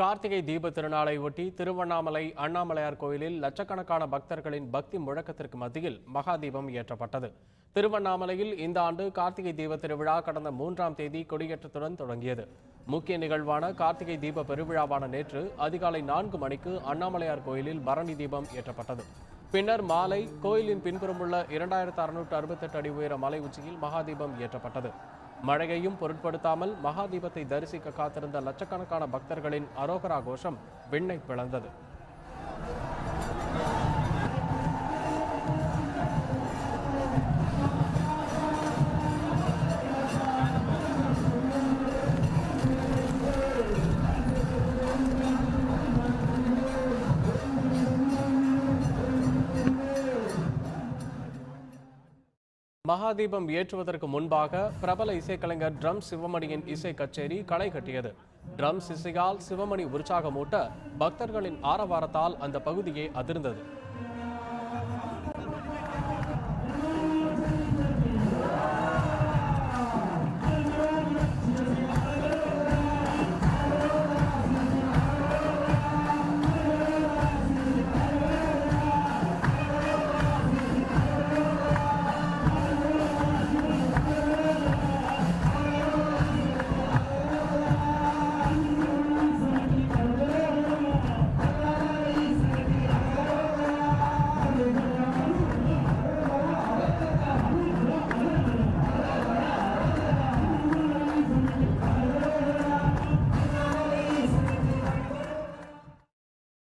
கார்த்திகை தீப திருநாளை ஒட்டி திருவண்ணாமலை அண்ணாமலையார் கோயிலில் லட்சக்கணக்கான பக்தர்களின் பக்தி முழக்கத்திற்கு மத்தியில் மகாதீபம் ஏற்றப்பட்டது. திருவண்ணாமலையில் இந்த ஆண்டு கார்த்திகை தீப திருவிழா கடந்த 3ஆம் தேதி கொடியேற்றத்துடன் தொடங்கியது. முக்கிய நிகழ்வான கார்த்திகை தீப பெருவிழாவான நேற்று அதிகாலை 4 மணிக்கு அண்ணாமலையார் கோயிலில் பரணி தீபம் ஏற்றப்பட்டது. பின்னர் மாலை கோயிலின் பின்புறமுள்ள 2668 அடி உயர மலை உச்சியில் மகாதீபம் ஏற்றப்பட்டது. மழையையும் பொருட்படுத்தாமல் மகாதீபத்தை தரிசிக்க காத்திருந்த லட்சக்கணக்கான பக்தர்களின் அரோகரா கோஷம் விண்ணை பிளந்தது. மகாதீபம் ஏற்றுவதற்கு முன்பாக பிரபல இசைக்கலைஞர் ட்ரம் சிவமணியின் இசை கச்சேரி களை கட்டியது. ட்ரம்ஸ் இசையால் சிவமணி உற்சாகமூட்ட பக்தர்களின் ஆரவாரத்தால் அந்த பகுதியே அதிர்ந்தது.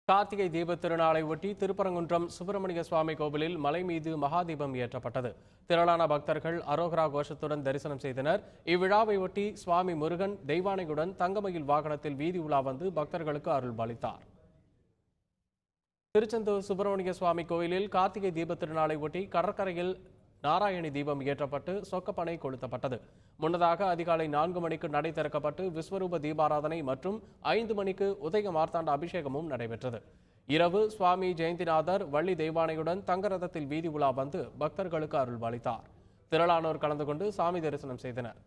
கார்த்திகை தீப திருநாளை ஒட்டி திருப்பரங்குன்றம் சுப்பிரமணிய சுவாமி கோவிலில் மலை மீது மகாதீபம் ஏற்றப்பட்டது. திரளான பக்தர்கள் அரோகரா கோஷத்துடன் தரிசனம் செய்தனர். இவ்விழாவை ஒட்டி சுவாமி முருகன் தெய்வானையுடன் தங்கமயில் வாகனத்தில் வீதி உலா வந்து பக்தர்களுக்கு அருள் பாலித்தார். திருச்செந்தூர் சுப்பிரமணிய சுவாமி கோயிலில் கார்த்திகை தீப திருநாளை ஒட்டி கடற்கரையில் நாராயணி தீபம் ஏற்றப்பட்டு சொக்கப்பனை கொளுத்தப்பட்டது. முன்னதாக அதிகாலை 4 மணிக்கு நடை திறக்கப்பட்டு விஸ்வரூப தீபாராதனை மற்றும் 5 மணிக்கு உதய மார்த்தாண்ட அபிஷேகமும் நடைபெற்றது. இரவு சுவாமி ஜெயந்திநாதர் வள்ளி தெய்வானையுடன் தங்கரதத்தில் வீதி உலா வந்து பக்தர்களுக்கு அருள் பாலித்தார். திரளானோர் கலந்து கொண்டு சாமி தரிசனம் செய்தனர்.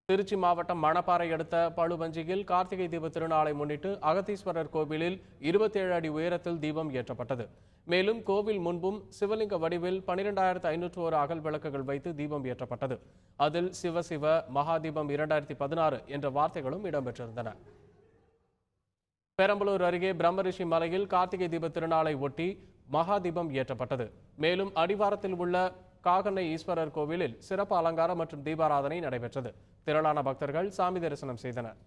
திருச்சி மாவட்டம் மணப்பாறை அடுத்த பழுவஞ்சியில் கார்த்திகை தீப திருநாளை முன்னிட்டு அகத்தீஸ்வரர் கோவிலில் 27 அடி உயரத்தில் தீபம் ஏற்றப்பட்டது. மேலும் கோவில் முன்பும் சிவலிங்க வடிவில் 12,501 அகல் விளக்குகள் வைத்து தீபம் ஏற்றப்பட்டது. அதில் சிவ சிவ மகாதீபம் 2016 என்ற வார்த்தைகளும் இடம்பெற்றிருந்தன. பெரம்பலூர் அருகே பிரம்மரிஷி மலையில் கார்த்திகை தீப திருநாளை ஒட்டி மகாதீபம் ஏற்றப்பட்டது. மேலும் அடிவாரத்தில் உள்ள காகனை ஈஸ்வரர் கோவிலில் சிறப்பு அலங்காரம் மற்றும் தீபாராதனை நடைபெற்றது. திரளான பக்தர்கள் சாமி தரிசனம் செய்தனர்.